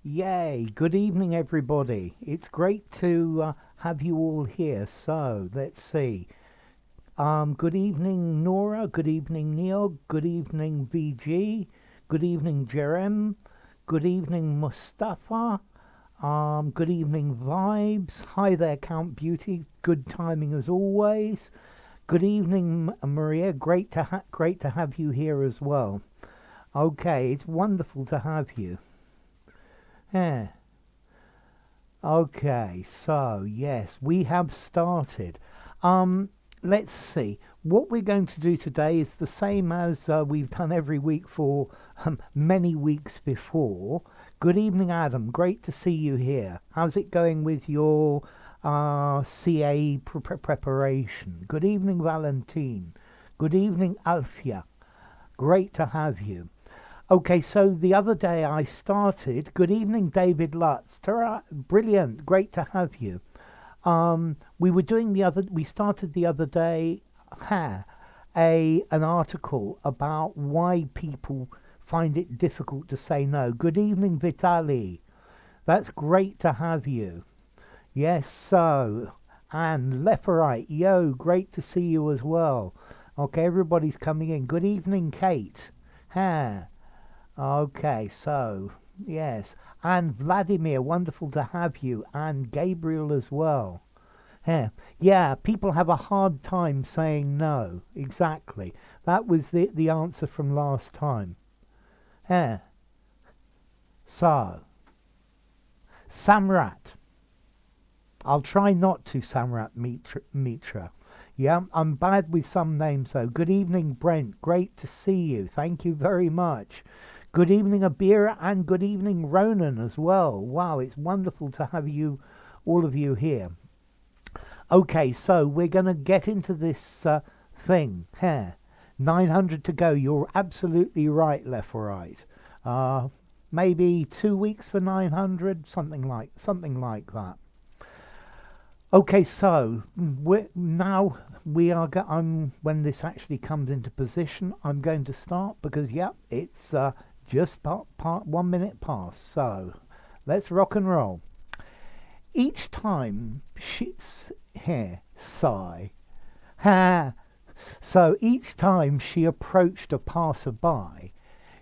Yay! Good evening, everybody. It's great to have you all here. So let's see. Good evening, Nora. Good evening, Neil. Good evening, VG. Good evening, Jerem. Good evening, Mustafa. Good evening, Vibes. Hi there, Count Beauty. Good timing as always. Good evening, Maria. Great to have you here as well. Okay, it's wonderful to have you. Yeah. Okay, so yes, we have started. Let's see. What we're going to do today is the same as we've done every week for many weeks before. Good evening, Adam. Great to see you here. How's it going with your CA preparation? Good evening, Valentine. Good evening, Alfia. Great to have you. Okay, so the other day I started. Good evening, David Lutz. Brilliant, great to have you. We started the other day an article about why people find it difficult to say no. Good evening, Vitali. That's great to have you. Yes, so and left or right, yo, great to see you as well. Okay, everybody's coming in. Good evening, Kate. Okay, so, yes. And Vladimir, wonderful to have you. And Gabriel as well. Yeah, people have a hard time saying no. Exactly. That was the answer from last time. So, Samrat. I'll try not to, Samrat Mitra. Yeah, I'm bad with some names though. Good evening, Brent. Great to see you. Thank you very much. Good evening, Abira, and good evening, Ronan, as well. Wow, it's wonderful to have you, all of you here. Okay, so we're going to get into this thing. 900 to go. You're absolutely right, left or right. Maybe 2 weeks for 900, something like that. Okay, so when this actually comes into position, I'm going to start because it's just part 1 minute past. So let's rock and roll. Each time sigh. So each time she approached a passerby,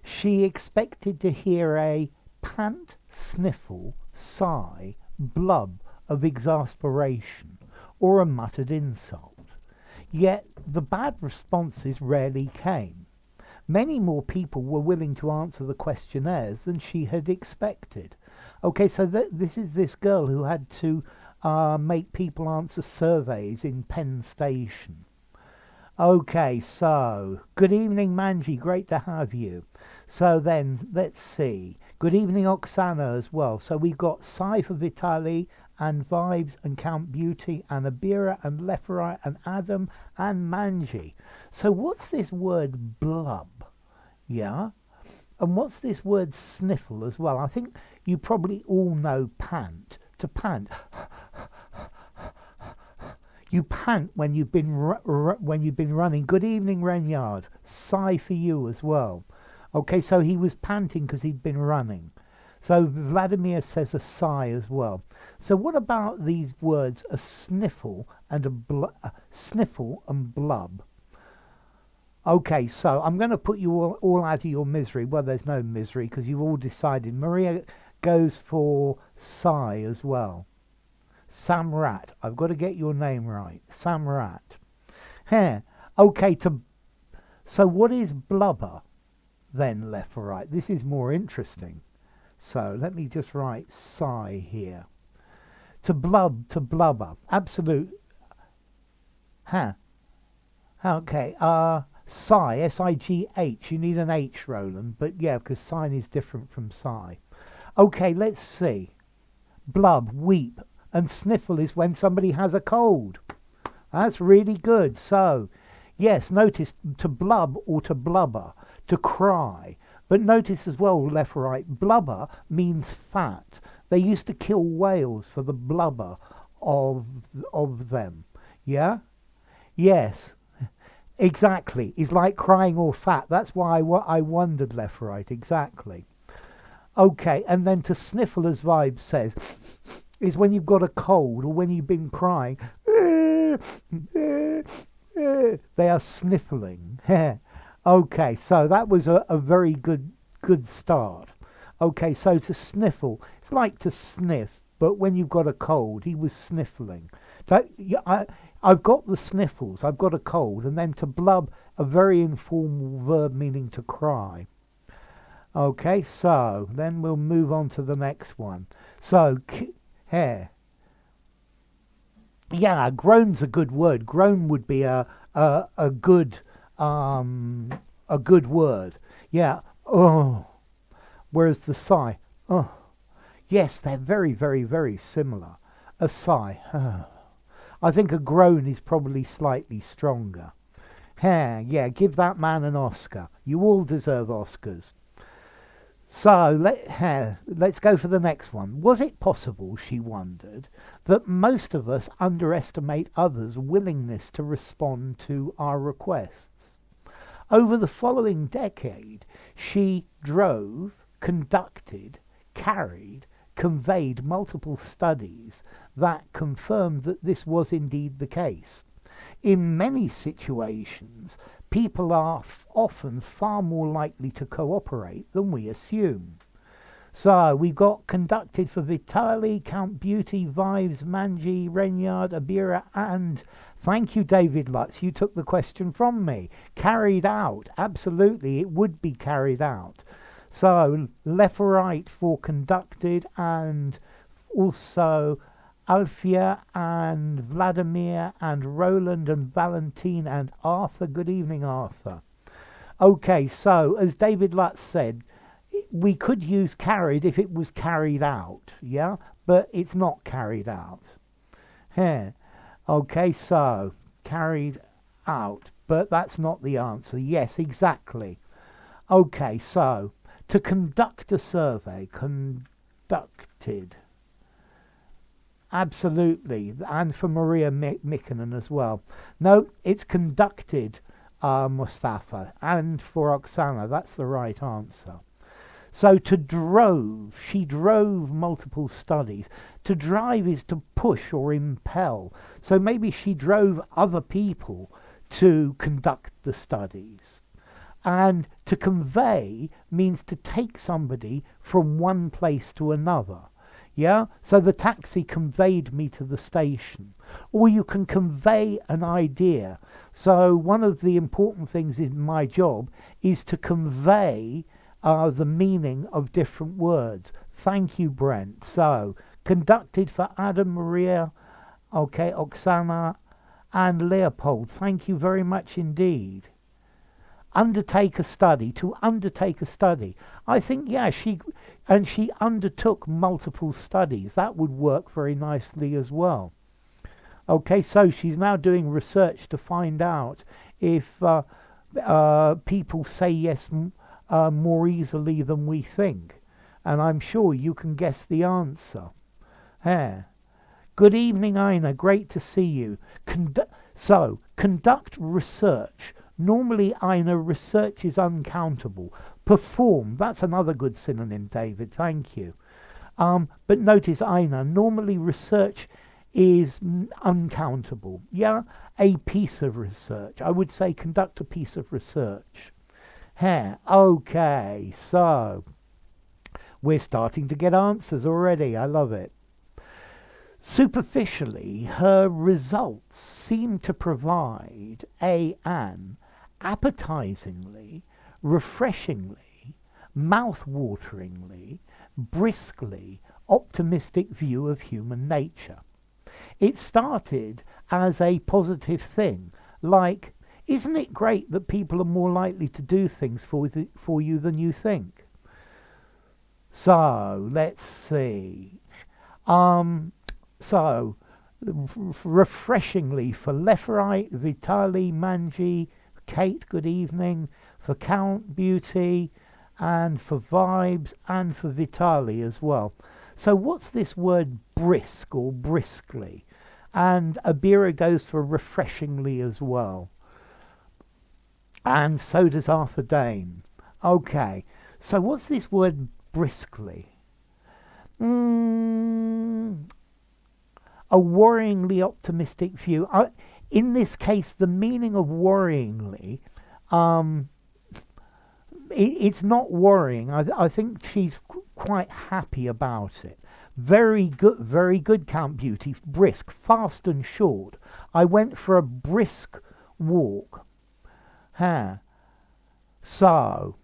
she expected to hear a pant, sniffle, sigh, blub of exasperation, or a muttered insult. Yet the bad responses rarely came. Many more people were willing to answer the questionnaires than she had expected. Okay, so this is this girl who had to make people answer surveys in Penn Station. Okay, so good evening, Manji. Great to have you. So then, let's see. Good evening, Oksana, as well. So we've got Sai for Vitali, and Vibes, and Count Beauty, and Abira, and Leferite, and Adam, and Manji. So what's this word blub? Yeah? And what's this word sniffle as well? I think you probably all know pant. To pant. You pant when you've been running. Good evening, Renyard. Sigh for you as well. Okay, so he was panting because he'd been running. So Vladimir says a sigh as well. So what about these words, a sniffle and a sniffle and blub? Okay, so I'm going to put you all out of your misery. Well, there's no misery because you've all decided. Maria goes for sigh as well. Samrat. I've got to get your name right. Samrat. Okay, so what is blubber then, left or right? This is more interesting. So let me just write sigh here. To blubber. Absolute. Okay. Sigh. S-I-G-H. You need an H, Roland. But yeah, because sign is different from sigh. Okay, let's see. Blub, weep, and sniffle is when somebody has a cold. That's really good. So, yes, notice to blub or to blubber, to cry. But notice as well, left or right, blubber means fat. They used to kill whales for the blubber of them. Yeah? Yes. Exactly. It's like crying or fat. That's why I wondered, left or right. Exactly. Okay, and then to sniffle, as Vibes says, is when you've got a cold or when you've been crying. They are sniffling. Okay, so that was a very good start. Okay, so to sniffle, it's like to sniff, but when you've got a cold, he was sniffling. So I've got the sniffles, I've got a cold, and then to blub, a very informal verb meaning to cry. Okay, so then we'll move on to the next one. So, hair. Yeah, groan's a good word. Groan would be a good word. Yeah. Oh. Whereas the sigh. Oh. Yes, they're very, very, very similar. A sigh. I think a groan is probably slightly stronger. Yeah, give that man an Oscar. You all deserve Oscars. So let's go for the next one. Was it possible, she wondered, that most of us underestimate others' willingness to respond to our requests? Over the following decade, she drove, conducted, carried, conveyed multiple studies that confirmed that this was indeed the case. In many situations, people are often far more likely to cooperate than we assume. So we've got conducted for Vitali, Count Beauty, Vibes, Manji, Renyard, Abira, and thank you, David Lutz. You took the question from me. Carried out. Absolutely, it would be carried out. So left or right for conducted, and also Alfia and Vladimir and Roland and Valentine and Arthur. Good evening, Arthur. Okay, so as David Lutz said, we could use carried if it was carried out, yeah? But it's not carried out. Yeah. Okay, so carried out, but that's not the answer. Yes, exactly. Okay, so to conduct a survey, conducted. Absolutely, and for Maria Mikkonen as well. No, it's conducted, Mustafa, and for Oksana, that's the right answer. So to drove, she drove multiple studies. To drive is to push or impel. So maybe she drove other people to conduct the studies. And to convey means to take somebody from one place to another. Yeah, so the taxi conveyed me to the station. Or you can convey an idea. So one of the important things in my job is to convey the meaning of different words. Thank you, Brent. So conducted for Adam, Maria, okay, Oksana, and Leopold. Thank you very much indeed. Undertake a study, to undertake a study. I think, yeah, she undertook multiple studies. That would work very nicely as well. Okay, so she's now doing research to find out if people say yes more easily than we think. And I'm sure you can guess the answer. Yeah. Good evening, Ina. Great to see you. Conduct research. Normally, Ina, research is uncountable. Perform, that's another good synonym, David, thank you. But notice, Ina, normally research is uncountable. Yeah, a piece of research. I would say conduct a piece of research. Okay, so we're starting to get answers already. I love it. Superficially, her results seem to provide an appetizingly, refreshingly, mouthwateringly, briskly optimistic view of human nature. It started as a positive thing, like, isn't it great that people are more likely to do things for you than you think? So, let's see. Refreshingly for Leferite, Vitali, Manji, Kate, good evening, for Count Beauty, and for Vibes, and for Vitali as well. So what's this word brisk or briskly? And Abira goes for refreshingly as well. And so does Arthur Dane. Okay, so what's this word briskly. A worryingly optimistic view. In this case, the meaning of worryingly, it's not worrying. I think she's quite happy about it. Very good, Count Beauty. Brisk, fast and short. I went for a brisk walk. So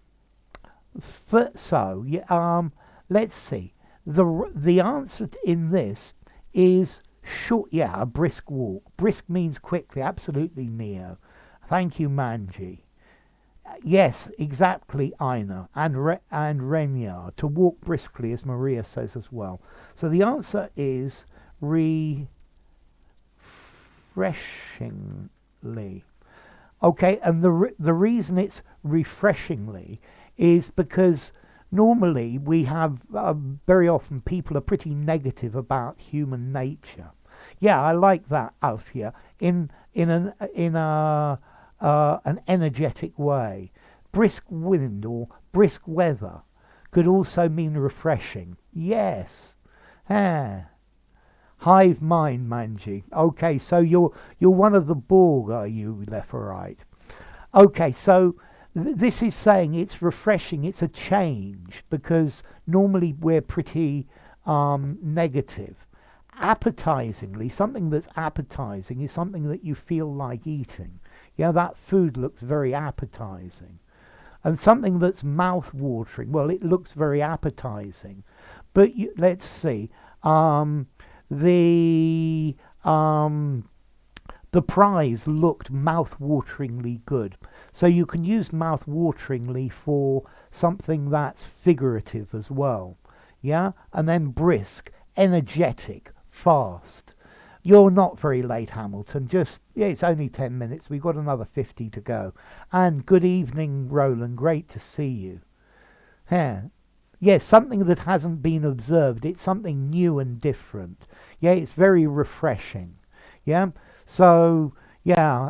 yeah, let's see. The answer in this is short. Yeah, a brisk walk. Brisk means quickly. Absolutely, Neo. Thank you, Manji. Yes, exactly, Ina and Renya. To walk briskly, as Maria says as well. So the answer is refreshingly. Okay, and the reason it's refreshingly is because normally we have very often people are pretty negative about human nature. Yeah, I like that, Alfia. In an energetic way. Brisk wind or brisk weather could also mean refreshing. Yes. Hive mind, Manji. Okay, so you're one of the Borg, are you, left or right? Okay, so this is saying it's refreshing, it's a change, because normally we're pretty negative. Appetizingly, something that's appetizing is something that you feel like eating. Yeah, that food looks very appetizing. And something that's mouth-watering, well, it looks very appetizing. But let's see. The prize looked mouth-wateringly good. So you can use mouth-wateringly for something that's figurative as well. Yeah? And then brisk, energetic, fast. You're not very late, Hamilton. Yeah, it's only 10 minutes. We've got another 50 to go. And good evening, Roland. Great to see you. Yes, something that hasn't been observed. It's something new and different. Yeah, it's very refreshing. Yeah. So yeah,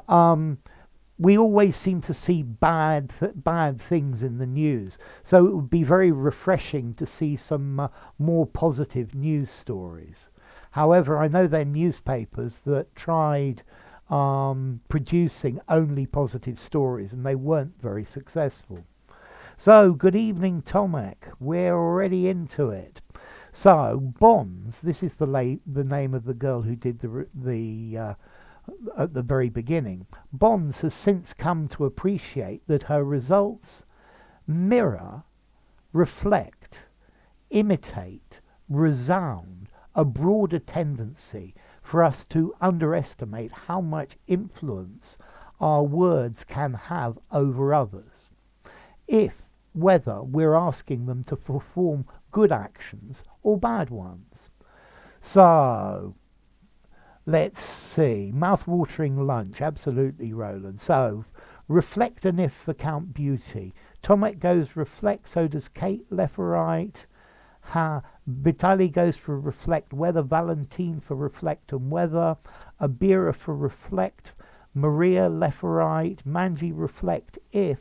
we always seem to see bad things in the news. So it would be very refreshing to see some more positive news stories. However, I know there are newspapers that tried producing only positive stories, and they weren't very successful. So, good evening, Tomek. We're already into it. So, Bonds. This is the name of the girl who did at the very beginning. Bonds has since come to appreciate that her results mirror, reflect, imitate, resound a broader tendency for us to underestimate how much influence our words can have over others, whether we're asking them to perform good actions or bad ones. So, let's see. Mouth-watering lunch. Absolutely, Roland. So, reflect and if for Count Beauty. Tomek goes reflect, so does Kate, left or right. Vitali goes for reflect weather, Valentine for reflect and weather, Abira for reflect, Maria left or right, Manji reflect if,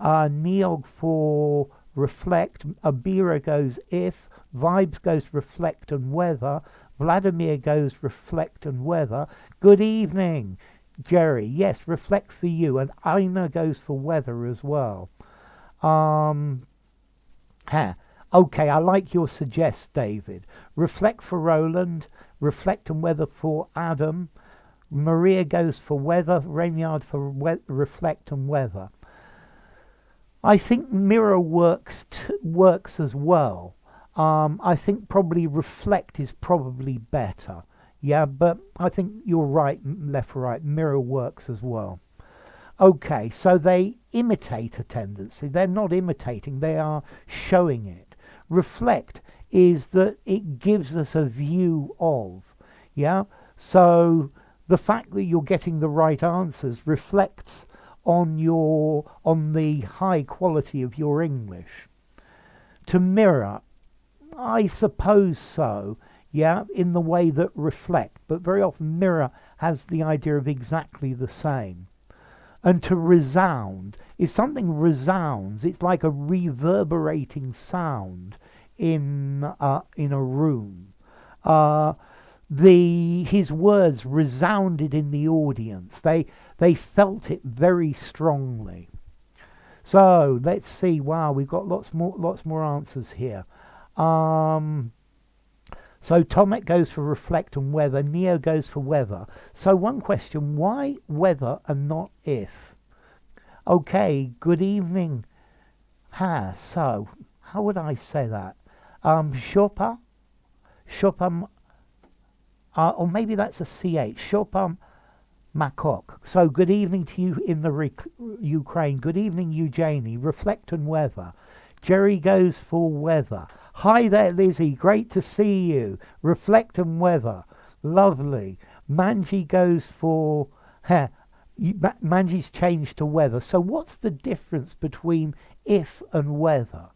Neog for reflect, Abira goes if, Vibes goes reflect and weather, Vladimir goes reflect and weather. Good evening, Jerry. Yes, reflect for you, and Aina goes for weather as well. Okay, I like your suggest, David. Reflect for Roland, reflect and weather for Adam. Maria goes for weather, Rainyard for reflect and weather. I think mirror works as well. I think probably reflect is probably better. Yeah, but I think you're right, left or right. Mirror works as well. Okay, so they imitate a tendency. They're not imitating, they are showing it. Reflect is that it gives us a view of. Yeah, so the fact that you're getting the right answers reflects on the high quality of your English. To mirror, I suppose so, yeah, in the way that reflect, but very often mirror has the idea of exactly the same. And to resound, if something resounds, it's like a reverberating sound in a room. His words resounded in the audience. They felt it very strongly. So let's see. Wow, we've got lots more answers here. So Tomek goes for reflect and weather. Neo goes for weather. So one question, why weather and not if? Okay, good evening. So how would I say that? Chopin, or maybe that's a CH. Chopin Makok. So good evening to you in the Ukraine. Good evening, Eugenie. Reflect and weather. Jerry goes for weather. Hi there, Lizzie. Great to see you. Reflect and weather. Lovely. Manji goes for... Manji's changed to weather. So what's the difference between if and weather?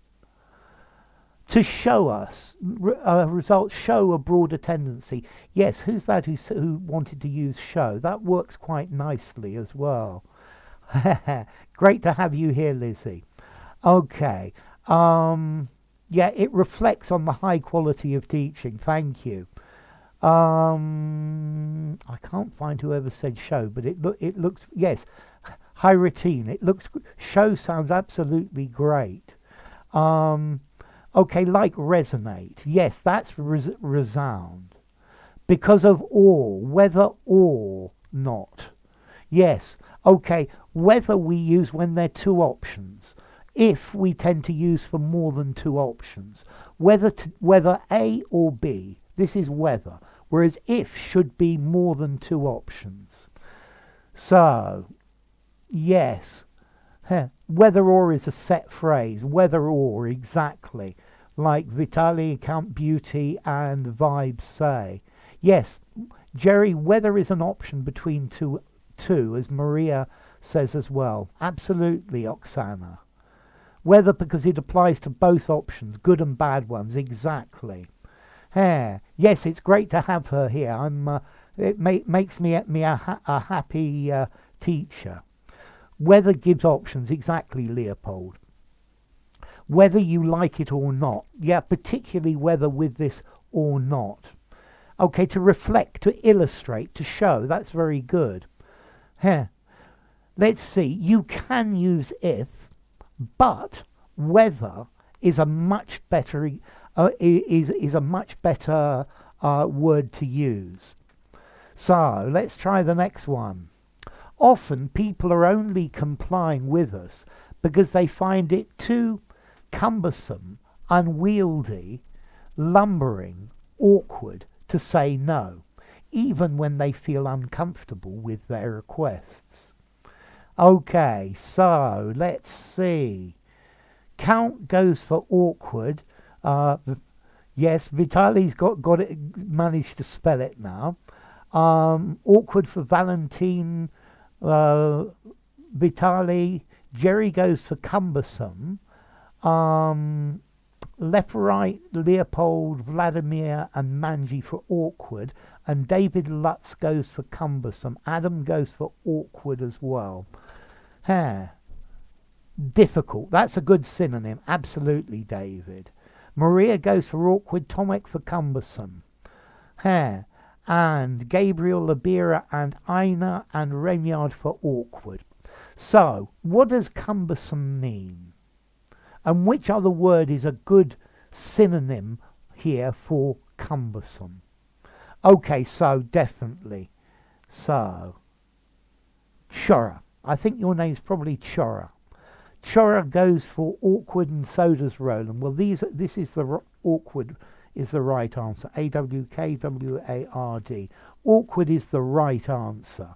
To show us, results show a broader tendency. Yes, who's that who wanted to use show? That works quite nicely as well. Great to have you here, Lizzie. Okay. Yeah, it reflects on the high quality of teaching. Thank you. I can't find whoever said show, but it looks, yes, high routine. It looks, show sounds absolutely great. Okay, like resonate. Yes, that's resound. Because of or, whether or not. Yes, okay, whether we use when there are two options. If we tend to use for more than two options. Whether A or B, this is whether. Whereas if should be more than two options. So, yes. Whether or is a set phrase. Whether or, exactly. Like Vitaly, Count Beauty and Vibes say. Yes, Jerry, whether is an option between two, as Maria says as well. Absolutely, Oksana. Whether because it applies to both options, good and bad ones, exactly. Yes, it's great to have her here. It makes me a happy teacher. Whether gives options, exactly, Leopold. Whether you like it or not. Yeah, particularly whether with this or not. Okay, to reflect, to illustrate, to show. That's very good. Let's see. You can use if, but whether is a much better is a much better word to use. So let's try the next one. Often people are only complying with us because they find it too cumbersome, unwieldy, lumbering, awkward to say no, even when they feel uncomfortable with their requests. Okay, so let's see. Count goes for awkward. Yes, Vitaly's got it, managed to spell it now. Awkward for Valentine. Vitaly. Jerry goes for cumbersome. Left, right, Leopold, Vladimir and Manji for awkward. And David Lutz goes for cumbersome. Adam goes for awkward as well. Difficult. That's a good synonym. Absolutely, David. Maria goes for awkward. Tomek for cumbersome. And Gabriel, Labira and Aina and Renyard for awkward. So, what does cumbersome mean? And which other word is a good synonym here for cumbersome? Okay, so definitely. So, Chora. I think your name's probably Chora. Chora goes for awkward and so does Roland. Well, this is the awkward is the right answer. AWKWARD. Awkward is the right answer.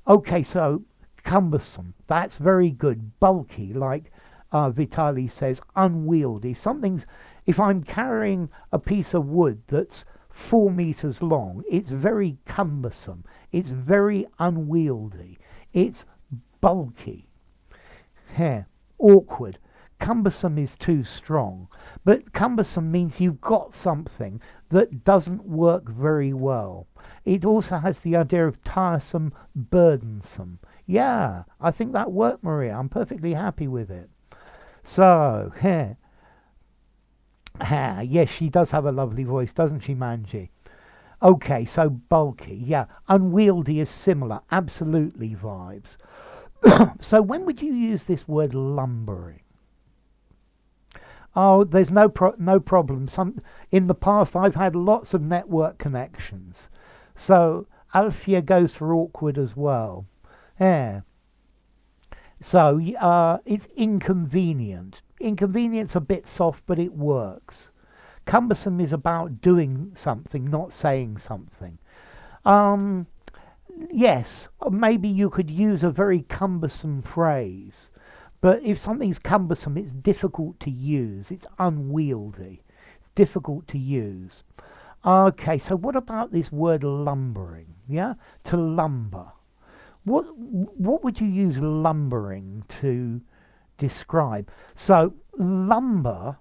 Okay, so cumbersome. That's very good. Bulky, like Vitaly says, unwieldy. If I'm carrying a piece of wood that's 4 meters long, it's very cumbersome. It's very unwieldy. It's bulky. Awkward. Cumbersome is too strong. But cumbersome means you've got something that doesn't work very well. It also has the idea of tiresome, burdensome. Yeah, I think that worked, Maria. I'm perfectly happy with it. So, yes, she does have a lovely voice, doesn't she, Manji? Okay, so bulky, yeah. Unwieldy is similar, absolutely, Vibes. So when would you use this word lumbering? Oh, there's no problem. In the past, I've had lots of network connections. So Alfia goes for awkward as well. Yeah. So it's inconvenient. Inconvenient's a bit soft, but it works. Cumbersome is about doing something, not saying something. Yes, maybe you could use a very cumbersome phrase, but if something's cumbersome, it's difficult to use. It's unwieldy. It's difficult to use. Okay, so what about this word lumbering? Yeah, to lumber. What would you use lumbering to describe? So lumber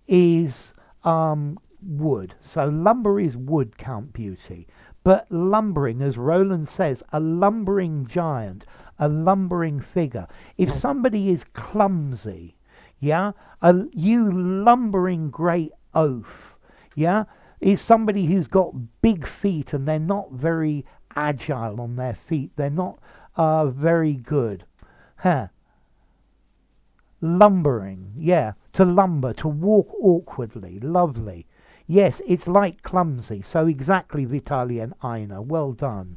is wood. So lumber is wood, Count Beauty. But lumbering, as Roland says, a lumbering giant, a lumbering figure. If somebody is clumsy, yeah, you lumbering great oaf, yeah, is somebody who's got big feet and they're not very agile on their feet. They're not very good. Huh. Lumbering, yeah, to lumber, to walk awkwardly, lovely. Yes, it's like clumsy, so exactly, Vitali and Aina, well done.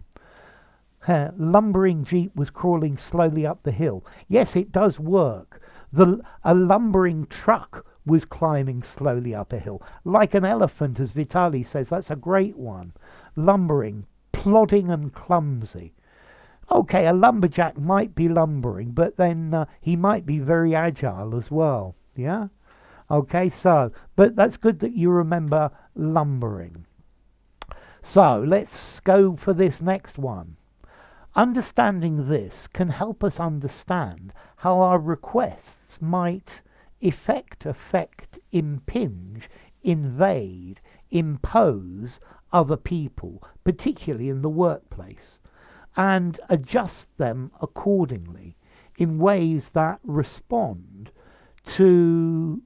Lumbering jeep was crawling slowly up the hill. Yes, it does work. A lumbering truck was climbing slowly up a hill, like an elephant, as Vitali says. That's a great one. Lumbering, plodding and clumsy. Okay, a lumberjack might be lumbering, but then he might be very agile as well, yeah? Okay, so, but that's good that you remember lumbering. So, let's go for this next one. Understanding this can help us understand how our requests might affect, impinge, invade, impose other people, particularly in the workplace, and adjust them accordingly in ways that respond to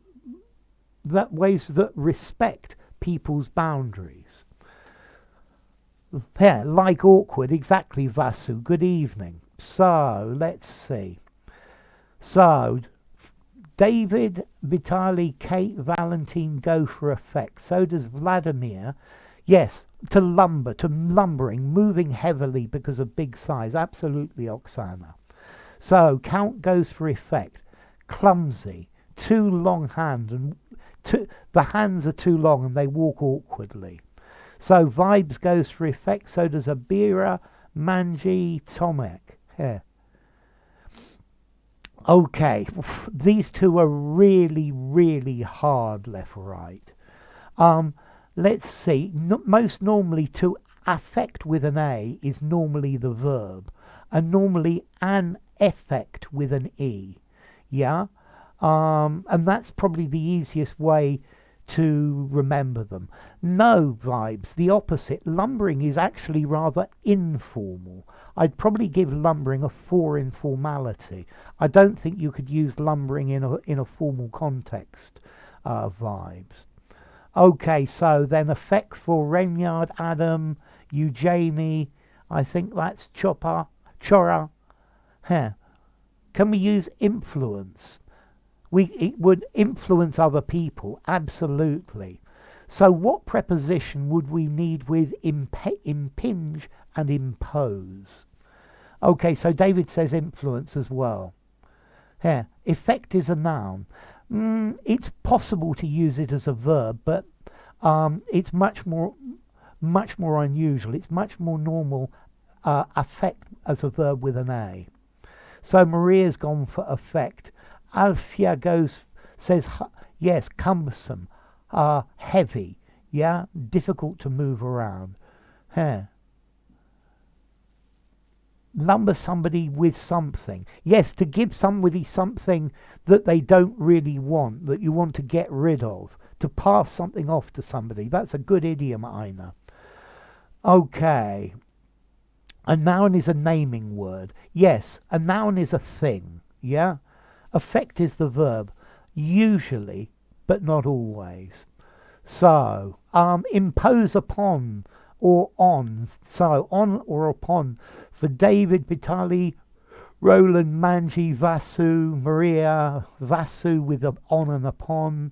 ways that respect people's boundaries. Yeah, like awkward, exactly, Vasu. Good evening. So, let's see. So, David, Vitali, Kate, Valentine go for effect. So does Vladimir. Yes, to lumbering, moving heavily because of big size. Absolutely, Oksana. So, Count goes for effect. Clumsy, too long hand, and the hands are too long and they walk awkwardly. So Vibes goes for effect, so does Abira, Manji, Tomek. Here. Okay, these two are really, really hard left-right. Let's see, most normally to affect with an A is normally the verb, and normally an effect with an E, yeah? And that's probably the easiest way to remember them. No, Vibes, the opposite. Lumbering is actually rather informal. I'd probably give lumbering a 4 in formality. I don't think you could use lumbering in a formal context, Vibes. Okay, so then effect for Renyard, Adam, Eugenie, I think that's Chora. Huh. Can we use influence? It would influence other people, absolutely. So what preposition would we need with impinge and impose? Okay, so David says influence as well. Here, effect is a noun. It's possible to use it as a verb, but it's much more unusual. It's much more normal affect as a verb with an A. So Maria's gone for effect. Alfia says yes, cumbersome, heavy, yeah, difficult to move around. Lumber somebody with something. Yes, to give somebody something that they don't really want, that you want to get rid of, to pass something off to somebody. That's a good idiom, Aina. Okay. A noun is a naming word. Yes, a noun is a thing. Yeah? Affect is the verb. Usually, but not always. So, impose upon or on. So, on or upon for David, Vitali, Roland, Manji, Vasu, Maria, Vasu with a on and upon.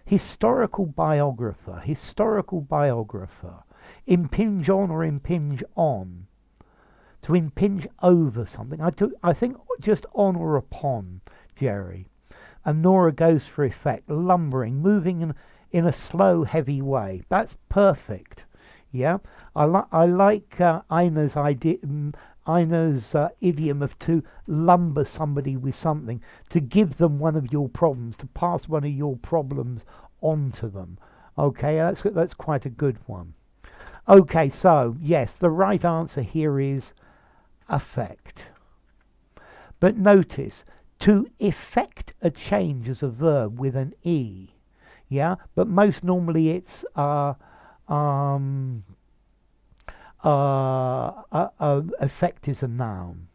Historical biographer. Impinge on or impinge on. To impinge over something. I think just on or upon, Jerry. And Nora goes for effect. Lumbering, moving in a slow, heavy way. That's perfect. Yeah? I like Ina's idea. Ina's idiom of to lumber somebody with something, to give them one of your problems, to pass one of your problems on to them. Okay, that's quite a good one. Okay, so yes, the right answer here is affect. But notice, to effect a change as a verb with an E. Yeah, but most normally it's effect is a noun.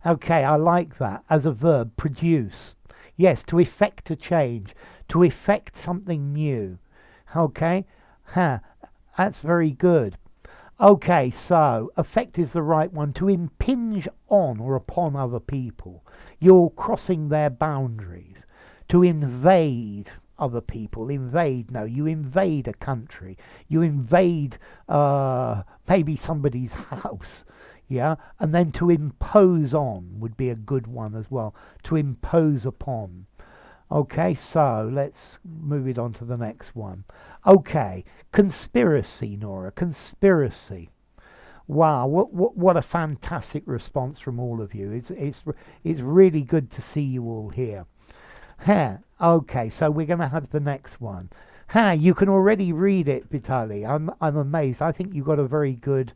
Okay, I like that. As a verb, produce. Yes, to effect a change, to effect something new. Okay, that's very good. Okay, so effect is the right one. To impinge on or upon other people. You're crossing their boundaries. To invade other people. Invade, no, you invade a country. You invade maybe somebody's house. Yeah, and then to impose on would be a good one as well. To impose upon. Okay, so let's move it on to the next one. Okay, conspiracy, Nora, conspiracy. Wow, what a fantastic response from all of you. It's really good to see you all here. Okay, so we're going to have the next one. You can already read it, Vitali. I'm amazed. I think you got a very good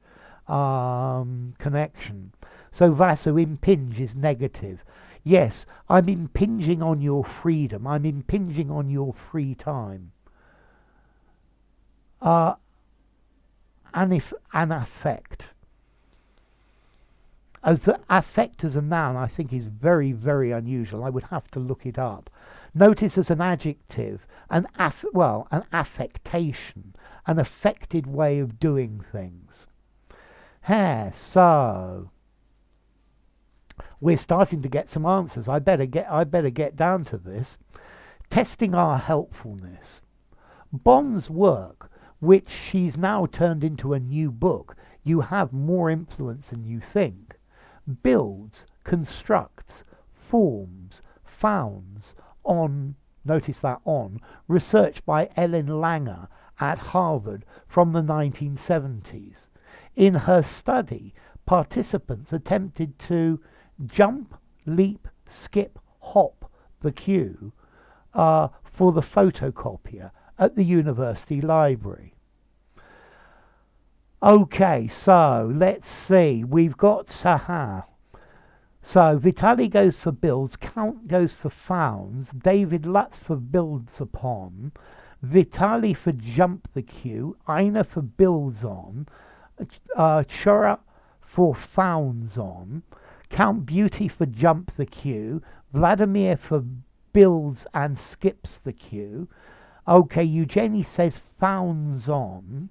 connection. So Vasu, impinge is negative. Yes, I'm impinging on your freedom. I'm impinging on your free time. An affect. As the affect as a noun, I think is very, very unusual. I would have to look it up. Notice as an adjective, an affectation, an affected way of doing things. So we're starting to get some answers. I better get down to this. Testing our helpfulness. Bond's work, which she's now turned into a new book, You Have More Influence Than You Think, builds, constructs, forms, founds on, notice that on, research by Ellen Langer at Harvard from the 1970s. In her study, participants attempted to jump, leap, skip, hop the queue for the photocopier at the university library. Okay, so let's see. We've got Saha. So Vitali goes for builds, Count goes for founds, David Lutz for builds upon, Vitali for jump the queue, Ina for builds on, Chora for founds on, Count Beauty for jump the queue, Vladimir for builds and skips the queue. Okay, Eugenie says founds on.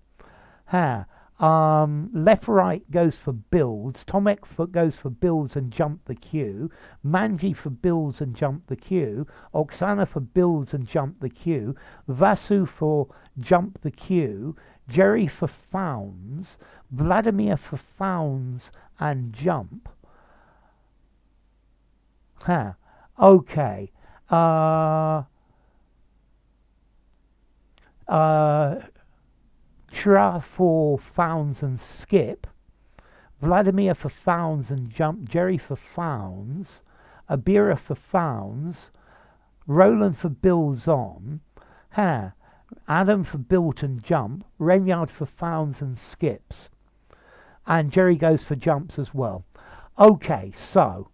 Left-right goes for builds. Tomek goes for builds and jump the queue. Manji for builds and jump the queue. Oksana for builds and jump the queue. Vasu for jump the queue. Jerry for founds. Vladimir for founds and jump. Okay. Chra for founds and skip, Vladimir for founds and jump, Jerry for founds, Abira for founds, Roland for builds on, Adam for built and jump, Renyard for founds and skips, and Jerry goes for jumps as well. Okay, so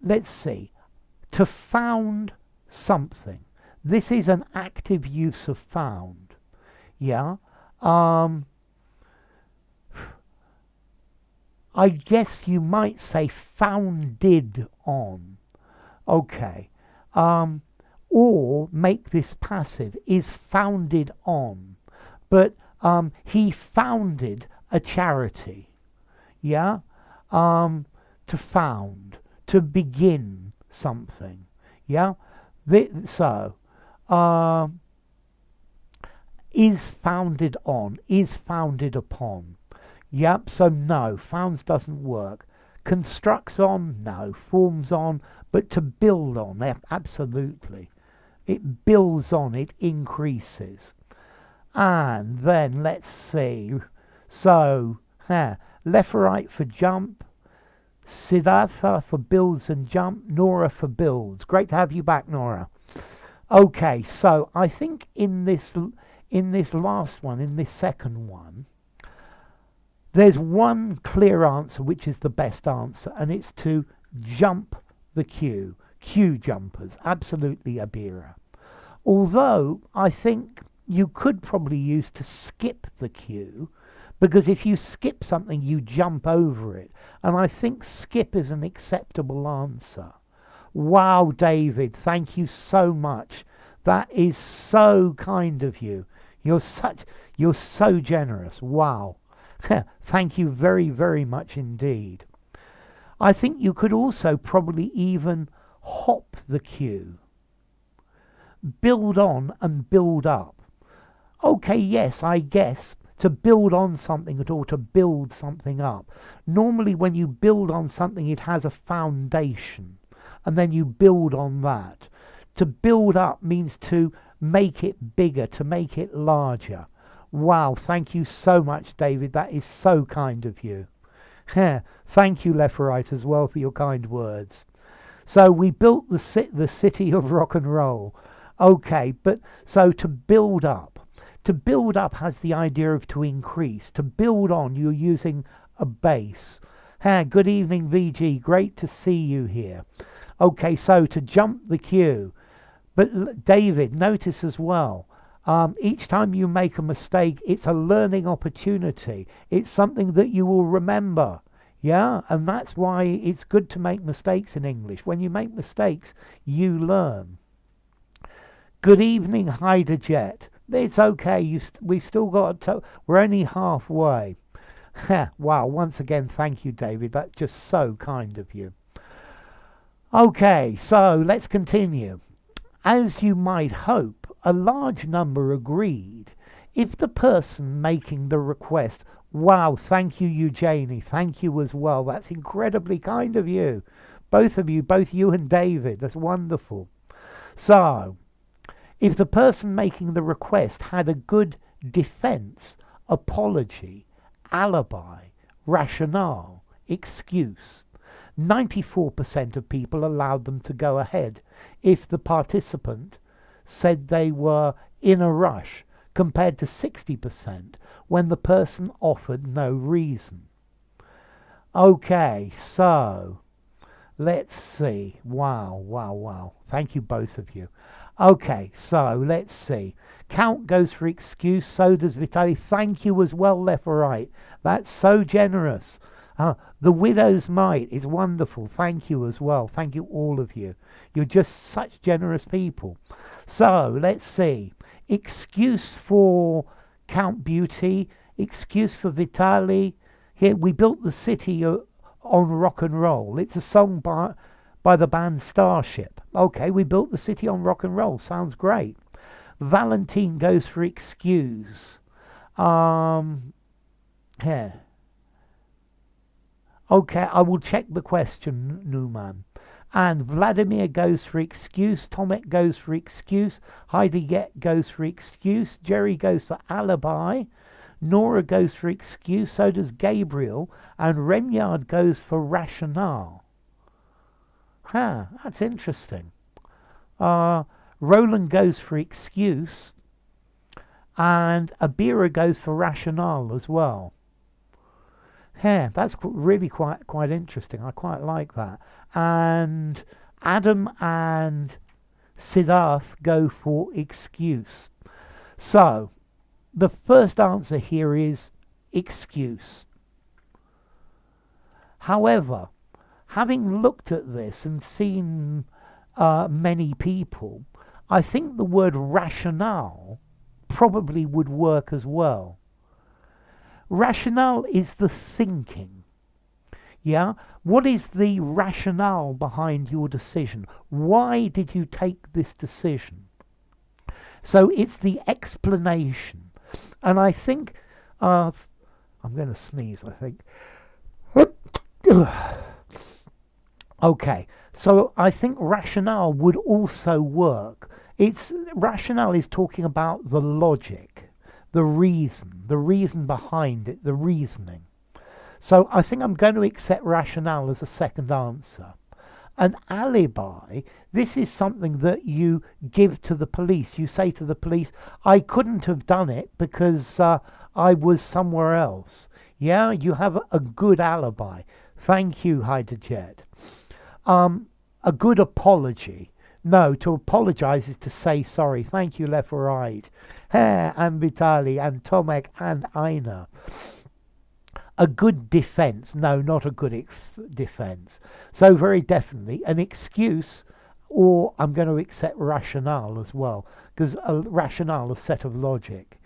let's see, to found something. This is an active use of found. Yeah, I guess you might say founded on. Okay. Or make this passive, is founded on. But he founded a charity. Yeah? To found, to begin something. Yeah? So, is founded on, is founded upon. Yep, so no, founds doesn't work. Constructs on, no. Forms on, but to build on, absolutely. It builds on, it increases. And then let's see. So, left or right for jump, Siddhartha for builds and jump, Nora for builds. Great to have you back, Nora. Okay, so I think in this last one, in this second one, there's one clear answer which is the best answer, and it's to jump the queue. Queue jumpers, absolutely Abira. Although I think you could probably use to skip the queue, because if you skip something, you jump over it. And I think skip is an acceptable answer. Wow, David, thank you so much. That is so kind of you. You're so generous. Wow. Thank you very, very much indeed. I think you could also probably even hop the queue. Build on and build up. Okay, yes, I guess to build on something or to build something up. Normally when you build on something, it has a foundation, and then you build on that. To build up means to make it bigger, to make it larger. Wow, thank you so much, David. That is so kind of you. Thank you, left right, as well, for your kind words. So we built the city of rock and roll. Okay, but so to build up. To build up has the idea of to increase. To build on, you're using a base. Good evening, VG. Great to see you here. Okay, so to jump the queue. But David, notice as well, each time you make a mistake, it's a learning opportunity. It's something that you will remember. Yeah, and that's why it's good to make mistakes in English. When you make mistakes, you learn. Good evening, Hyderjet. It's okay. We've still got we're only halfway. Wow, once again, thank you, David. That's just so kind of you. Okay, so let's continue. As you might hope, a large number agreed. If the person making the request, wow, thank you, Eugenie, thank you as well. That's incredibly kind of you. Both of you, both you and David, that's wonderful. So, if the person making the request had a good defense, apology, alibi, rationale, excuse, 94% of people allowed them to go ahead if the participant said they were in a rush, compared to 60% when the person offered no reason. Okay, so let's see. Wow. Thank you, both of you. Okay, so let's see. Count goes for excuse, so does Vitali. Thank you as well, left or right. That's so generous. The widow's mite is wonderful. Thank you as well. Thank you, all of you. You're just such generous people. So, let's see. Excuse for Count Beauty. Excuse for Vitali. Here, we built the city on rock and roll. It's a song by the band Starship. Okay, we built the city on rock and roll. Sounds great. Valentine goes for excuse. Here. Okay, I will check the question, Newman. And Vladimir goes for excuse. Tomek goes for excuse. Heidi goes for excuse. Jerry goes for alibi. Nora goes for excuse. So does Gabriel. And Renyard goes for rationale. That's interesting. Roland goes for excuse. And Abira goes for rationale as well. That's really quite interesting. I quite like that. And Adam and Siddharth go for excuse. So, the first answer here is excuse. However, having looked at this and seen many people, I think the word rationale probably would work as well. Rationale is the thinking. Yeah? What is the rationale behind your decision? Why did you take this decision? So it's the explanation. And I think, I'm going to sneeze, I think. Okay, so I think rationale would also work. Rationale is talking about the logic, the reason behind it, the reasoning. So I think I'm going to accept rationale as a second answer. An alibi, this is something that you give to the police. You say to the police, I couldn't have done it because I was somewhere else. Yeah, you have a good alibi. Thank you, Hydrojet. A good apology. No, to apologize is to say sorry. Thank you, left or right. And Vitali and Tomek and Aina. A good defense. No, not a good defense. So very definitely an excuse, or I'm going to accept rationale as well, because a rationale, a set of logic.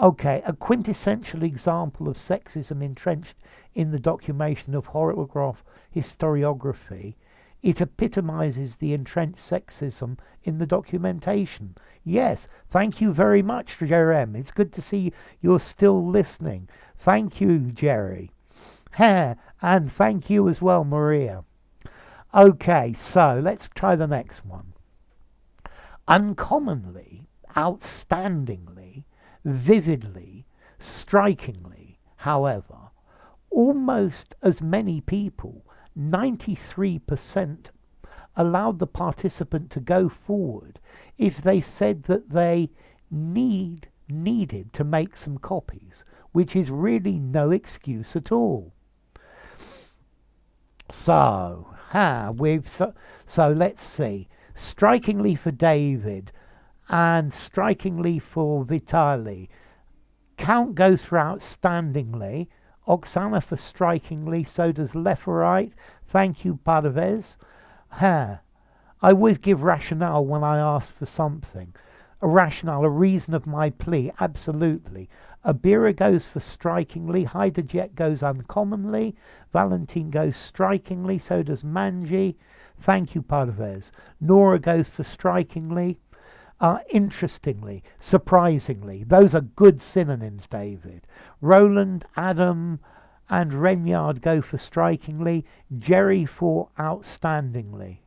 Okay, a quintessential example of sexism entrenched in the documentation of horograph historiography. It epitomizes the entrenched sexism in the documentation. Yes, thank you very much, Jerem. It's good to see you're still listening. Thank you, Jerry. And thank you as well, Maria. Okay, so let's try the next one. Uncommonly, outstandingly, vividly, strikingly, however, almost as many people, 93%, allowed the participant to go forward if they said that they needed to make some copies, which is really no excuse at all. So let's see. Strikingly for David and strikingly for Vitali. Count goes for outstandingly. Oksana for strikingly. So does Leferite. Thank you, Parvez. I always give rationale when I ask for something. A rationale, a reason of my plea. Absolutely. Abira goes for strikingly. Hydrojet goes uncommonly. Valentin goes strikingly. So does Manji. Thank you, Parvez. Nora goes for strikingly. Interestingly, surprisingly. Those are good synonyms, David. Roland, Adam, and Renyard go for strikingly. Jerry for outstandingly.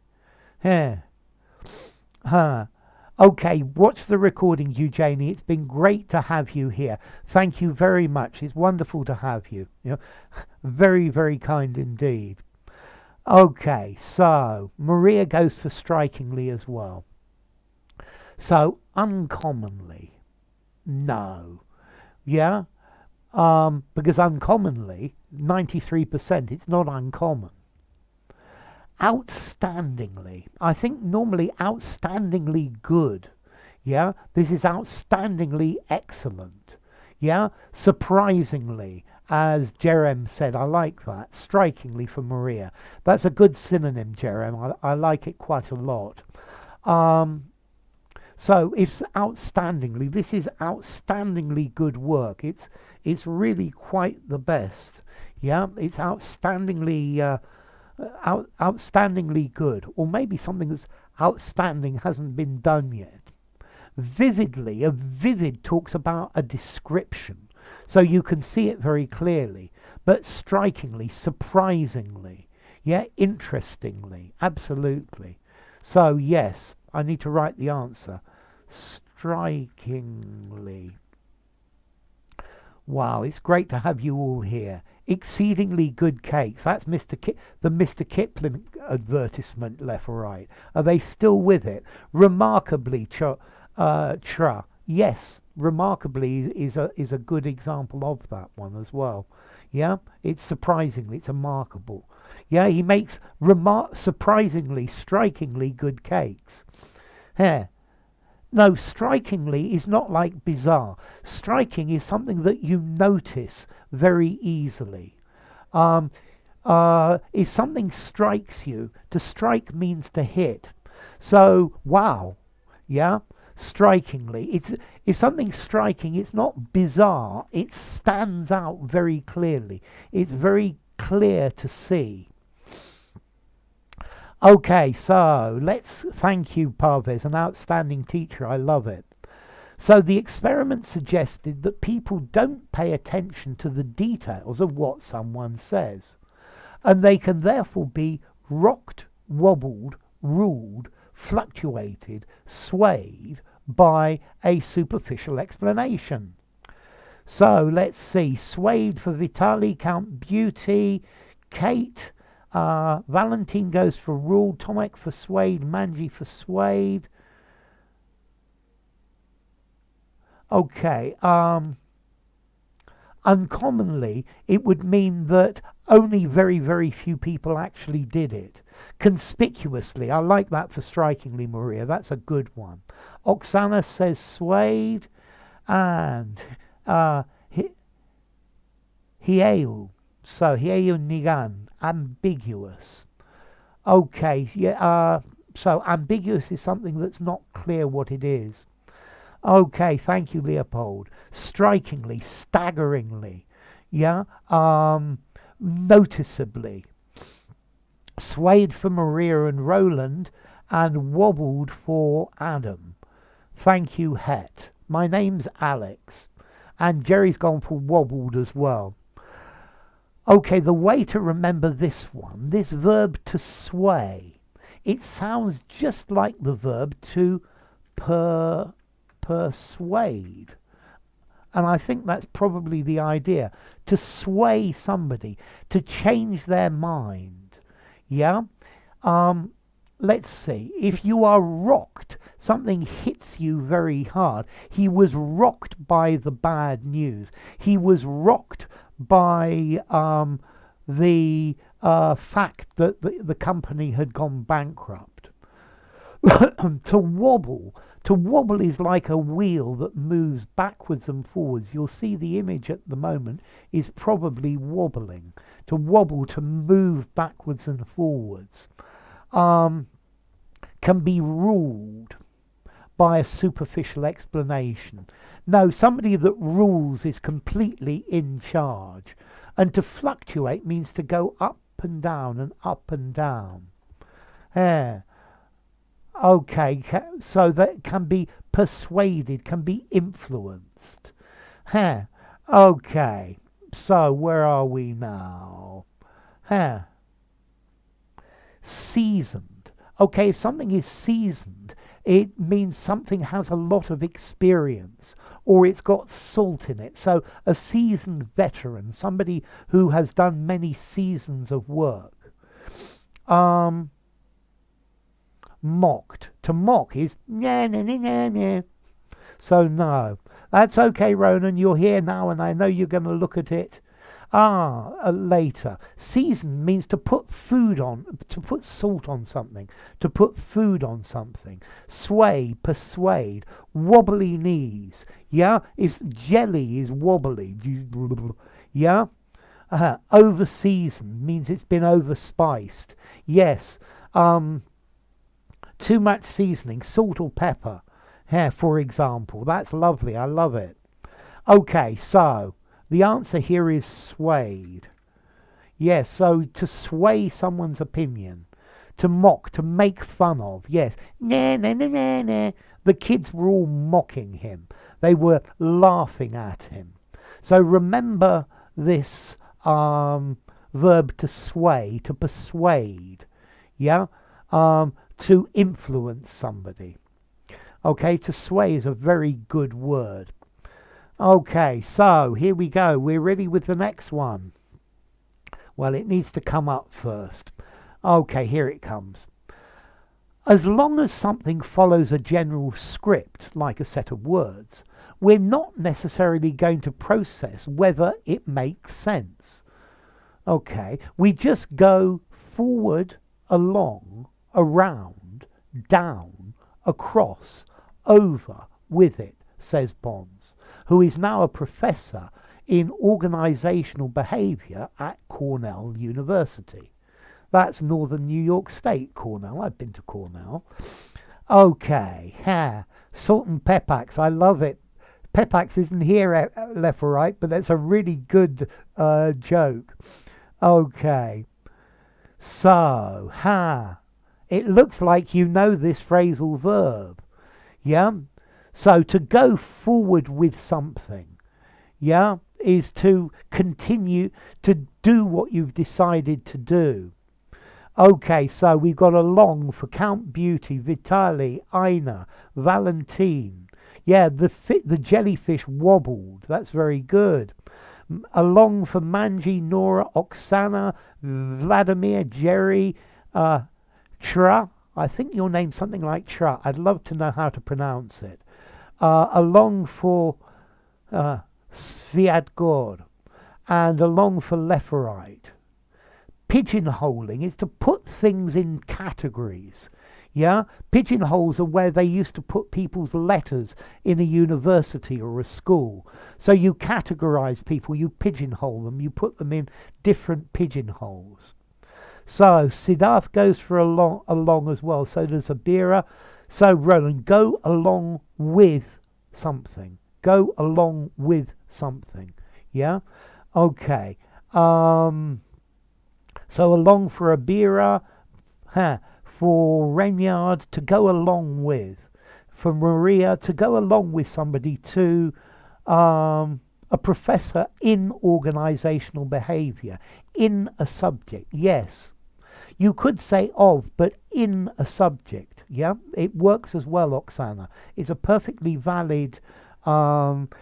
Okay, watch the recording, Eugenie. It's been great to have you here. Thank you very much. It's wonderful to have you. Very, very kind indeed. Okay, so Maria goes for strikingly as well. So uncommonly, no. Yeah? Because uncommonly, 93%, it's not uncommon. Outstandingly, I think normally outstandingly good. Yeah? This is outstandingly excellent. Yeah? Surprisingly, as Jerem said, I like that. Strikingly for Maria. That's a good synonym, Jerem. I like it quite a lot. So it's outstandingly. This is outstandingly good work. It's really quite the best. Yeah, it's outstandingly outstandingly good, or maybe something that's outstanding hasn't been done yet. Vividly, a vivid talks about a description, so you can see it very clearly. But strikingly, surprisingly, yeah, interestingly, absolutely. So yes, I need to write the answer. Strikingly. Wow, it's great to have you all here. Exceedingly good cakes. That's the Mr. Kipling advertisement, left or right. Are they still with it? Remarkably, Tra. Yes, remarkably is a good example of that one as well. Yeah, it's surprisingly, it's remarkable. Yeah, he makes surprisingly, strikingly good cakes. Yeah. No, strikingly is not like bizarre. Striking is something that you notice very easily. If something strikes you, to strike means to hit. So, wow, yeah, strikingly. If something's striking, it's not bizarre. It stands out very clearly. It's very clear to see. Okay, so thank you, Parvez, an outstanding teacher. I love it. So the experiment suggested that people don't pay attention to the details of what someone says, and they can therefore be rocked, wobbled, ruled, fluctuated, swayed by a superficial explanation. So let's see. Swayed for Vitali, Count Beauty, Kate, Valentine goes for ruled, Tomek for swayed, Manji for swayed. Okay, uncommonly, it would mean that only very, very few people actually did it. Conspicuously, I like that for strikingly, Maria. That's a good one. Oksana says swayed, and Hieu, so Hieu Nigan, ambiguous. Okay, yeah. So ambiguous is something that's not clear what it is. Okay, thank you, Leopold. Strikingly, staggeringly, yeah, noticeably. Swayed for Maria and Roland, and wobbled for Adam. Thank you, Het. My name's Alex, and Jerry's gone for wobbled as well. Okay, the way to remember this one, this verb to sway, it sounds just like the verb to persuade. And I think that's probably the idea. To sway somebody, to change their mind. Yeah? Let's see. If you are rocked, something hits you very hard. He was rocked by the bad news. He was rocked by the fact that the company had gone bankrupt. To wobble is like a wheel that moves backwards and forwards. You'll see the image at the moment is probably wobbling. To wobble, to move backwards and forwards. Can be ruled by a superficial explanation. No, somebody that rules is completely in charge. And to fluctuate means to go up and down and up and down. Yeah. Okay, so that can be persuaded, can be influenced. Huh. Okay, so where are we now? Huh. Seasoned. Okay, if something is seasoned, it means something has a lot of experience, or it's got salt in it. So a seasoned veteran, somebody who has done many seasons of work. Mocked. To mock is nah, nah, nah, nah, nah. So no. That's okay, Ronan. You're here now, and I know you're going to look at it later. Season means to put food on, to put salt on something, to put food on something. Sway, persuade, wobbly knees. Yeah, if jelly is wobbly. Yeah, over seasoned means it's been overspiced. Yes. Too much seasoning, salt or pepper, for example. That's lovely. I love it. Okay, so the answer here is swayed. Yes, so to sway someone's opinion, to mock, to make fun of. Yes, nah, nah, nah, nah, nah. The kids were all mocking him. They were laughing at him. So remember this verb to sway, to persuade. Yeah. To influence somebody. Okay, to sway is a very good word. Okay, so here we go. We're ready with the next one. Well, it needs to come up first. Okay, here it comes. As long as something follows a general script, like a set of words, we're not necessarily going to process whether it makes sense. Okay, we just go forward, along, around, down, across, over with it, says Bonds, who is now a professor in organisational behaviour at Cornell University. That's Northern New York State, Cornell. I've been to Cornell. Okay, salt and peppax. I love it. Peppax isn't here left or right, but that's a really good joke. Okay. So, it looks like you know this phrasal verb. Yeah? So, to go forward with something, yeah, is to continue to do what you've decided to do. Okay, so we've got along for Count Beauty, Vitali, Ina, Valentine. Yeah, the jellyfish wobbled. That's very good. Along for Manji, Nora, Oksana, Vladimir, Jerry, Tra. I think your name's something like Tra. I'd love to know how to pronounce it. Along for Sviatgor. And along for Leforite. Pigeonholing is to put things in categories. Yeah, pigeonholes are where they used to put people's letters in a university or a school. So you categorize people, you pigeonhole them, you put them in different pigeonholes. So Siddharth goes for along as well. So does Abira. So Roland, go along with something. Go along with something. Yeah. Okay. So along for Abira, for Reynard, to go along with. For Maria, to go along with somebody, to a professor in organisational behaviour, in a subject, yes. You could say of, but in a subject, yeah? It works as well, Oksana. It's a perfectly valid,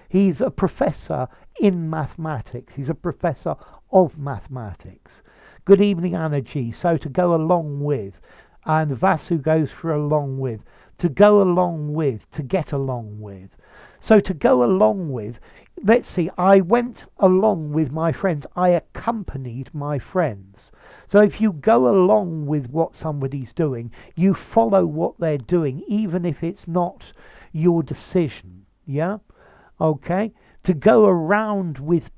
he's a professor in mathematics. He's a professor of mathematics. Good evening, Anna G. So to go along with, and Vasu goes for along with, to go along with, to get along with. So to go along with, let's see, I went along with my friends. I accompanied my friends. So if you go along with what somebody's doing, you follow what they're doing, even if it's not your decision. Yeah? Okay? To go around with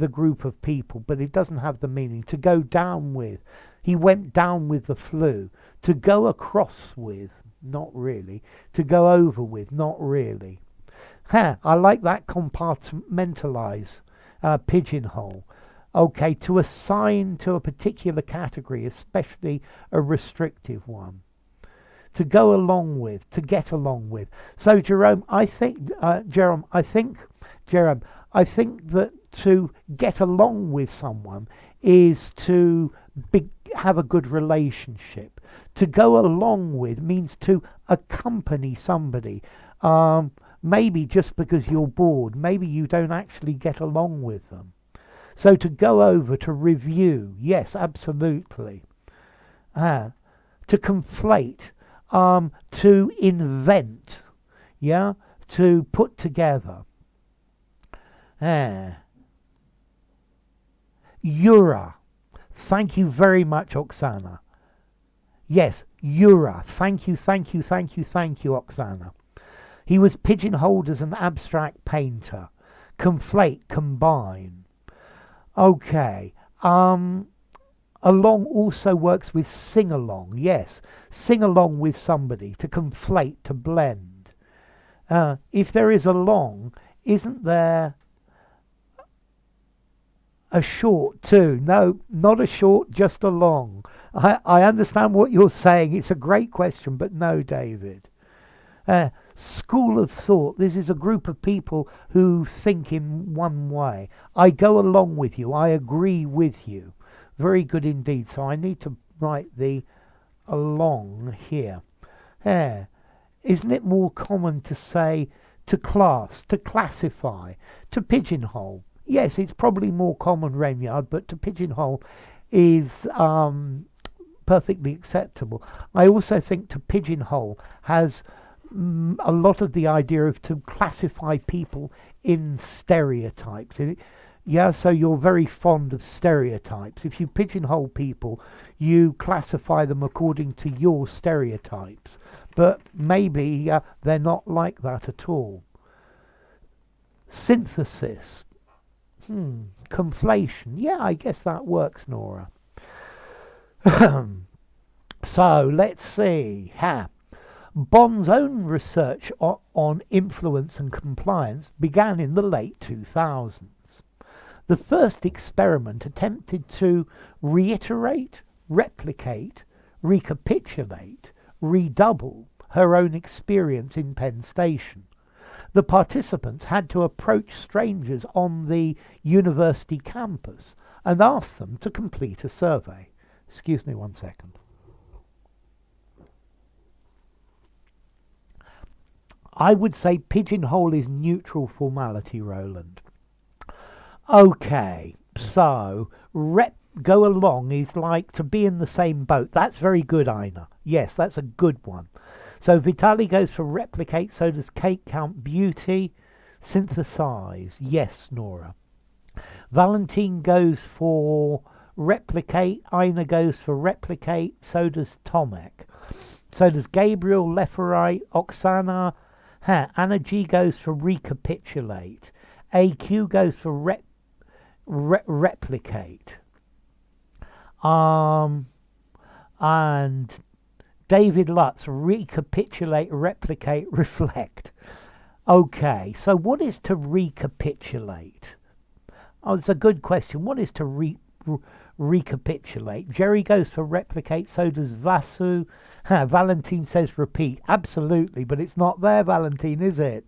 a group of people, but it doesn't have the meaning. To go down with. He went down with the flu. To go across with. Not really. To go over with. Not really. I like that compartmentalize, pigeonhole. Okay, to assign to a particular category, especially a restrictive one. To go along with, to get along with. So Jerome, I think that to get along with someone is to have a good relationship. To go along with means to accompany somebody. Maybe just because you're bored, maybe you don't actually get along with them. So to go over, to review, yes, absolutely. To conflate, to invent, yeah, to put together. Yura. Thank you very much, Oksana. Yes, Yura. Thank you, Oksana. He was pigeonholed as an abstract painter. Conflate, combine. Okay. Along also works with sing along. Yes, sing along with somebody. To conflate, to blend. If there is along, isn't there a short too? No, not a short, just a long. I understand what you're saying. It's a great question, but no, David. School of thought. This is a group of people who think in one way. I go along with you. I agree with you. Very good indeed. So I need to write the along here. Isn't it more common to say to class, to classify, to pigeonhole? Yes, it's probably more common, Reynard, but to pigeonhole is perfectly acceptable. I also think to pigeonhole has a lot of the idea of to classify people in stereotypes. Yeah, so you're very fond of stereotypes. If you pigeonhole people, you classify them according to your stereotypes. But maybe they're not like that at all. Synthesis. Conflation. Yeah, I guess that works, Nora. So, let's see. Bond's own research on influence and compliance began in the late 2000s. The first experiment attempted to reiterate, replicate, recapitulate, redouble her own experience in Penn Station. The participants had to approach strangers on the university campus and ask them to complete a survey. Excuse me 1 second. I would say pigeonhole is neutral formality, Roland. Okay, so go along is like to be in the same boat. That's very good, Ina. Yes, that's a good one. So Vitali goes for replicate, so does Kate count beauty. Synthesize, yes, Nora. Valentine goes for replicate, Ina goes for replicate, so does Tomek. So does Gabriel, left or right, Oksana. Anna G goes for recapitulate. AQ goes for replicate. And David Lutz, recapitulate, replicate, reflect. Okay, so what is to recapitulate? Oh, it's a good question. What is to recapitulate? Jerry goes for replicate, so does Vasu. Valentine says repeat. Absolutely, but it's not there, Valentine, is it?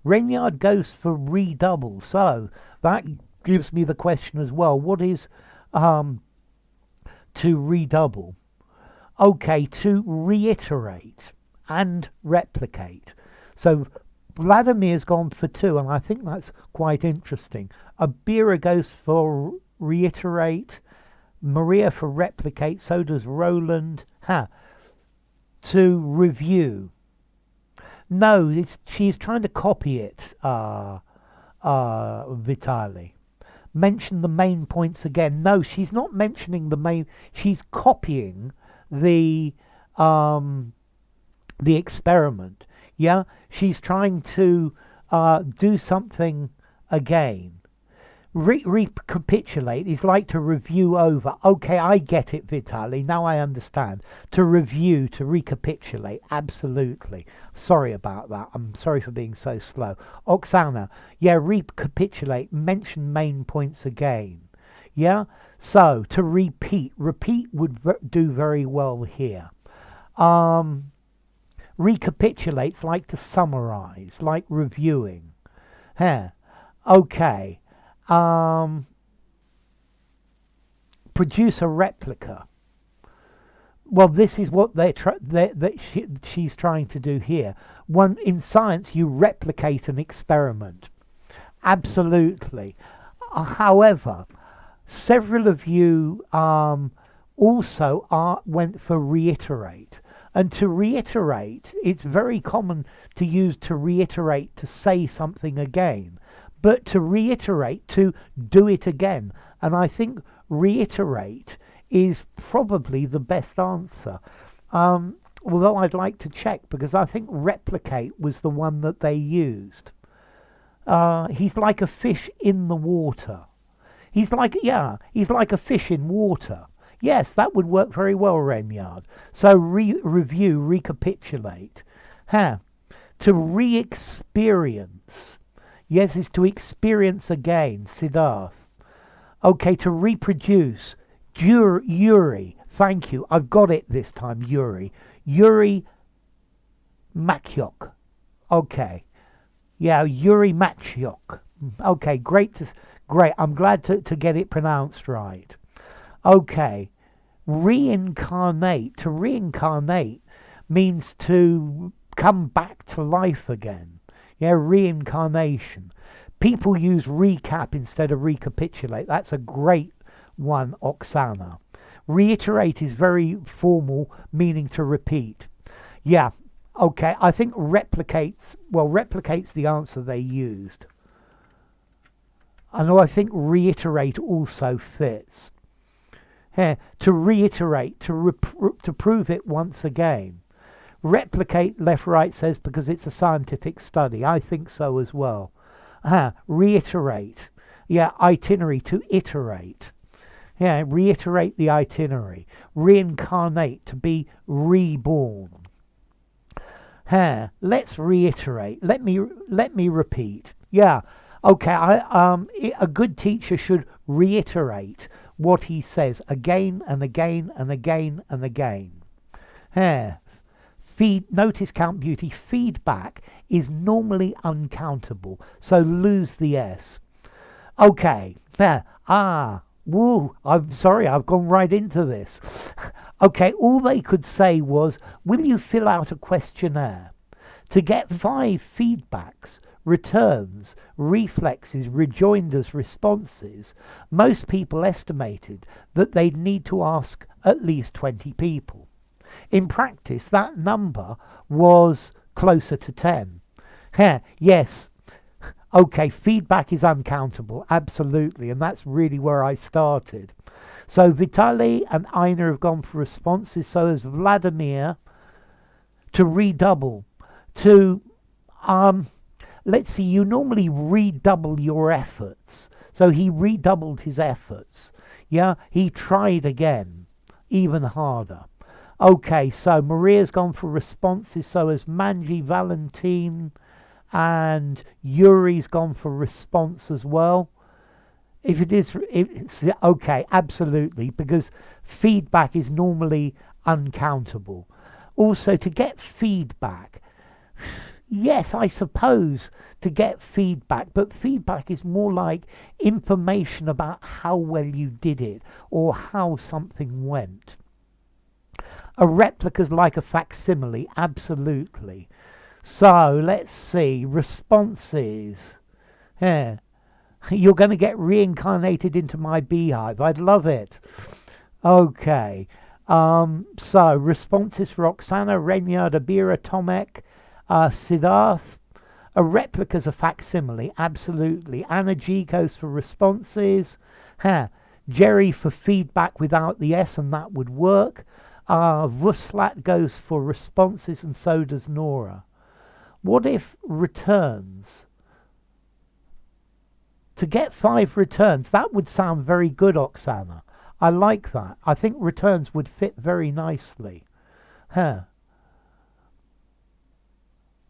Renyard goes for redouble, so that gives me the question as well. What is to redouble? Okay, to reiterate and replicate. So Vladimir's gone for 2, and I think that's quite interesting. Abira goes for reiterate, Maria for replicate, so does Roland. To review. No, she's trying to copy it, Vitali. Mention the main points again. No, she's not mentioning the main. She's copying the experiment. Yeah, she's trying to do something again. Recapitulate is like to review over. Okay, I get it, Vitali. Now I understand. To review, to recapitulate. Absolutely. Sorry about that. I'm sorry for being so slow. Oksana, yeah, recapitulate. Mention main points again. Yeah? So, to repeat. Repeat would do very well here. Recapitulates like to summarize, like reviewing. Okay. Produce a replica. Well, this is what she's trying to do here. In science, you replicate an experiment. Absolutely. However, several of you also went for reiterate. And to reiterate, it's very common to use to reiterate to say something again. But to reiterate, to do it again. And I think reiterate is probably the best answer. Although I'd like to check, because I think replicate was the one that they used. He's like a fish in the water. He's like a fish in water. Yes, that would work very well, Renyard. So review, recapitulate. To re-experience. Yes, is to experience again, Siddharth. Okay, to reproduce. Yuri. Thank you. I've got it this time, Yuri. Yuri Makyok. Okay. Yeah, Yuri Makyok. Okay, great. I'm glad to get it pronounced right. Okay. Reincarnate. To reincarnate means to come back to life again. Yeah, reincarnation. People use recap instead of recapitulate. That's a great one, Oksana. Reiterate is very formal, meaning to repeat. Yeah, okay. I think replicate's the answer they used. And I think reiterate also fits. Yeah, to reiterate, to prove it once again. Replicate, left, right says, because it's a scientific study. I think so as well. Reiterate. Yeah, itinerary, to iterate. Yeah, reiterate the itinerary. Reincarnate, to be reborn. Let's reiterate. Let me repeat. Yeah. Okay, a good teacher should reiterate what he says again and again and again and again. Notice count beauty. Feedback is normally uncountable, so lose the S. Okay. Woo, I'm sorry, I've gone right into this. Okay, all they could say was, will you fill out a questionnaire? To get 5 feedbacks, returns, reflexes, rejoinders, responses, most people estimated that they'd need to ask at least 20 people. In practice, that number was closer to 10. Yes. Okay, feedback is uncountable, absolutely, and that's really where I started. So Vitaly and Ina have gone for responses, so has Vladimir. To redouble, to, let's see, you normally redouble your efforts. So he redoubled his efforts. Yeah, he tried again, even harder. Okay, so Maria's gone for responses, so has Manji, Valentine, and Yuri's gone for response as well. If it's okay, absolutely, because feedback is normally uncountable. Also, to get feedback, yes, I suppose to get feedback, but feedback is more like information about how well you did it or how something went. A replica's like a facsimile, absolutely. So, let's see, responses. Yeah. You're going to get reincarnated into my beehive. I'd love it. Okay. So, responses for Oksana, Renyard, Abira, Tomek, Siddharth. A replica's a facsimile, absolutely. Anna G goes for responses. Jerry for feedback without the S, and that would work. Vuslat goes for responses, and so does Nora. What if returns? To get 5 returns, that would sound very good, Oksana. I like that. I think returns would fit very nicely.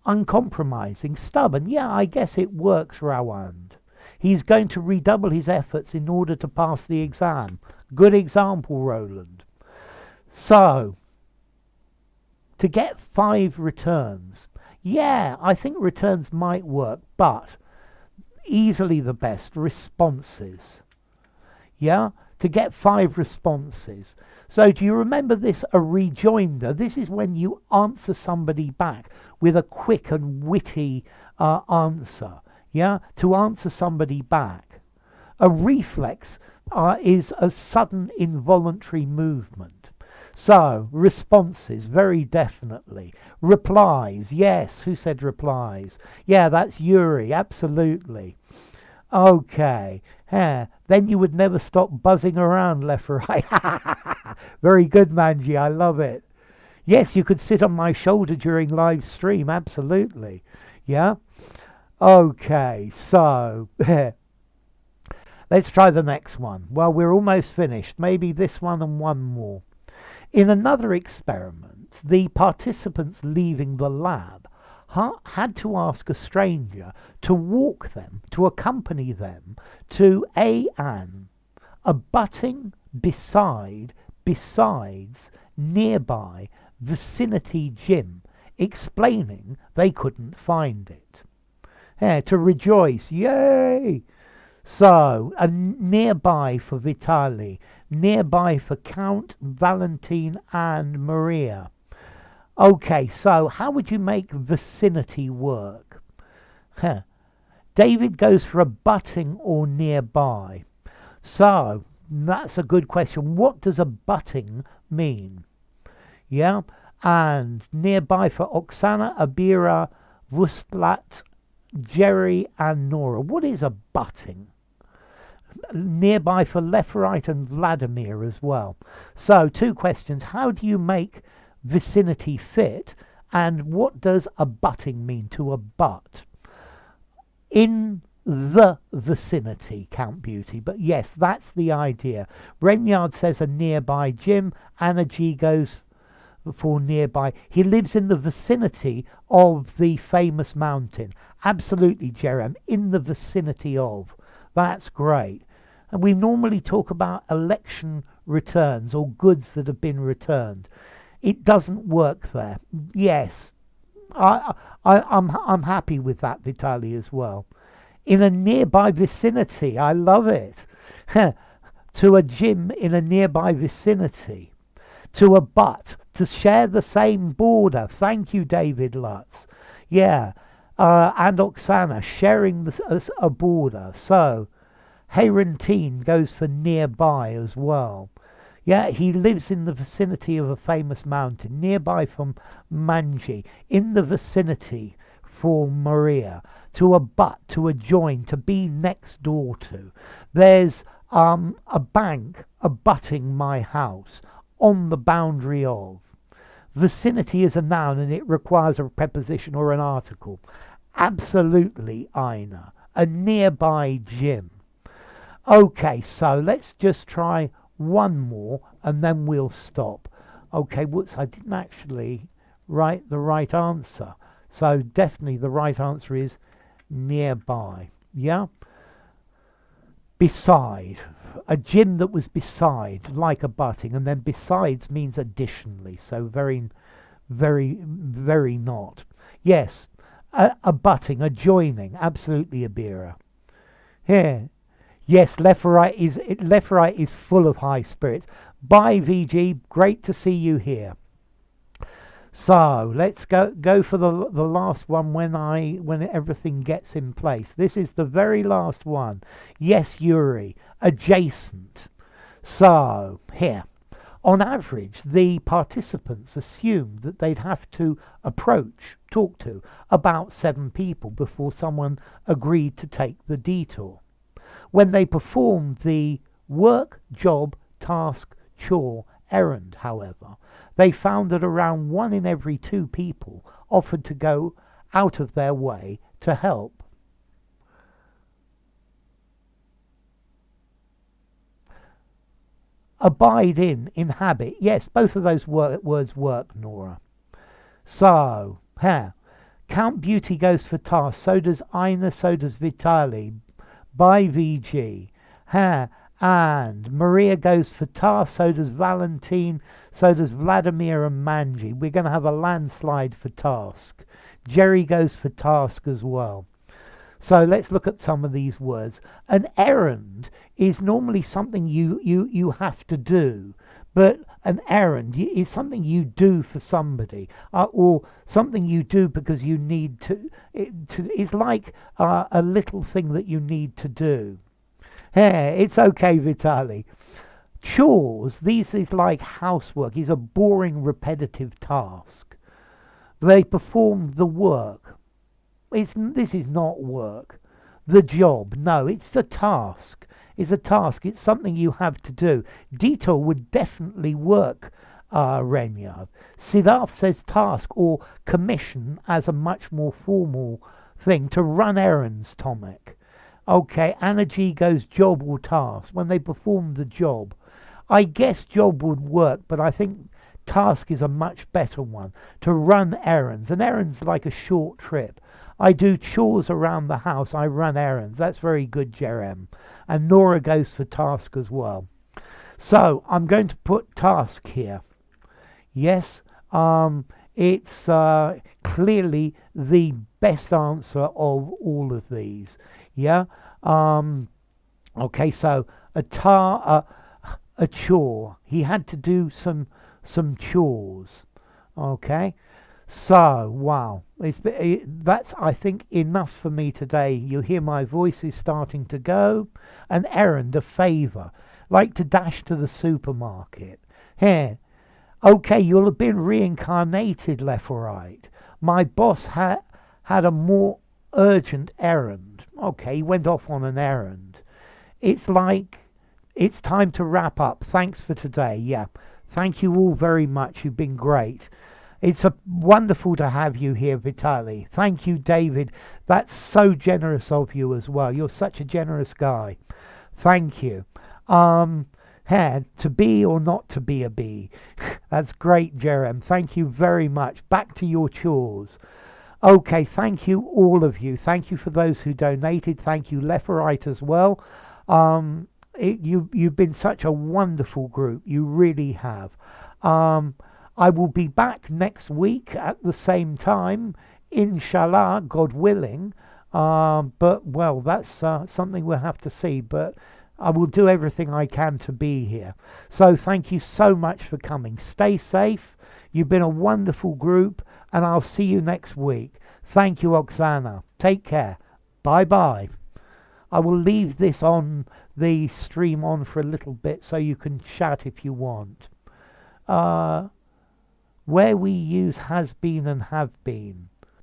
Uncompromising, stubborn. Yeah, I guess it works, Rawand. He's going to redouble his efforts in order to pass the exam. Good example, Roland. So, to get 5 returns. Yeah, I think returns might work, but easily the best, responses. Yeah, to get 5 responses. So do you remember this, a rejoinder? This is when you answer somebody back with a quick and witty answer. Yeah, to answer somebody back. A reflex is a sudden involuntary movement. So, responses, very definitely. Replies, yes, who said replies? Yeah, that's Yuri, absolutely. Okay, then you would never stop buzzing around left or right. Very good, Manji, I love it. Yes, you could sit on my shoulder during live stream, absolutely. Yeah? Okay, so, let's try the next one. Well, we're almost finished. Maybe this one and one more. In another experiment, the participants leaving the lab had to ask a stranger to walk them, to accompany them to an abutting, besides, nearby, vicinity gym, explaining they couldn't find it. To rejoice, yay! So, a nearby for Vitaly, nearby for Count, Valentine, and Maria. Okay, so how would you make vicinity work? David goes for abutting or nearby. So, that's a good question. What does abutting mean? Yeah, and nearby for Oksana, Abira, Vustlat, Jerry, and Nora. What is abutting? nearby for Leforite and Vladimir as well. So 2 questions. How do you make vicinity fit? And what does abutting mean, to abut? In the vicinity, Count Beauty. But yes, that's the idea. Renyard says a nearby gym. Anna G goes for nearby. He lives in the vicinity of the famous mountain. Absolutely, Jerem. In the vicinity of. That's great. And we normally talk about election returns or goods that have been returned. It doesn't work there. Yes, I'm happy with that, Vitali, as well. In a nearby vicinity, I love it. To a gym in a nearby vicinity. To abut, to share the same border. Thank you, David Lutz. Yeah, and Oksana, sharing a border. So, Hayrantine goes for nearby as well. Yeah, he lives in the vicinity of a famous mountain. Nearby from Manji. In the vicinity for Maria. To abut, to adjoin, to be next door to. There's a bank abutting my house. On the boundary of. Vicinity is a noun and it requires a preposition or an article. Absolutely, Ina. A nearby gym. Okay, so let's just try one more and then we'll stop. Okay, whoops, I didn't actually write the right answer. So definitely the right answer is nearby. Yeah? Beside. A gym that was beside, like abutting, and then besides means additionally. So very, very, very not. Yes, abutting, adjoining, absolutely, Abira. Here. Yes, Leforite is full of high spirits. Bye, VG. Great to see you here. So let's go for the last one when everything gets in place. This is the very last one. Yes, Yuri. Adjacent. So here, on average, the participants assumed that they'd have to talk to about 7 people before someone agreed to take the detour. When they performed the work, job, task, chore, errand, however, they found that around 1 in every 2 people offered to go out of their way to help. Abide in, inhabit. Yes, both of those words work, Nora. So, Count Beauty goes for task. So does Ina, so does Vitali. By VG. And Maria goes for task, so does Valentine, so does Vladimir and Manji. We're going to have a landslide for task. Jerry goes for task as well. So let's look at some of these words. An errand is normally something you have to do, but an errand is something you do for somebody, or something you do because you need to. It's like a little thing that you need to do. It's okay, Vitali. Chores, these is like housework. It's a boring, repetitive task. They perform the work. This is not work. The job, no, it's a task. It's a task. It's something you have to do. Detour would definitely work, Renyard. Siddharth says task or commission as a much more formal thing. To run errands, Tomek. Okay, Anna G goes job or task. When they perform the job. I guess job would work, but I think task is a much better one. To run errands. An errand's like a short trip. I do chores around the house. I run errands. That's very good, Jerem. And Nora goes for task as well. So I'm going to put task here. Yes, it's clearly the best answer of all of these. Yeah. Okay. So a chore. He had to do some chores. Okay. So, wow, that's, I think, enough for me today. You hear my voice is starting to go. An errand, a favour, like to dash to the supermarket. Here, okay, you'll have been reincarnated, left or right. My boss had a more urgent errand. Okay, he went off on an errand. it's like it's time to wrap up. Thanks for today. Yeah. Thank you all very much. You've been great. It's wonderful to have you here, Vitali. Thank you, David. That's so generous of you as well. You're such a generous guy. Thank you. To be or not to be a bee. That's great, Jerem. Thank you very much. Back to your chores. Okay, thank you, all of you. Thank you for those who donated. Thank you, left or right as well. You've been such a wonderful group. You really have. I will be back next week at the same time, inshallah, God willing. But, well, that's something we'll have to see. But I will do everything I can to be here. So thank you so much for coming. Stay safe. You've been a wonderful group, and I'll see you next week. Thank you, Oksana. Take care. Bye-bye. I will leave this on the stream on for a little bit so you can chat if you want. Where we use has been and have been.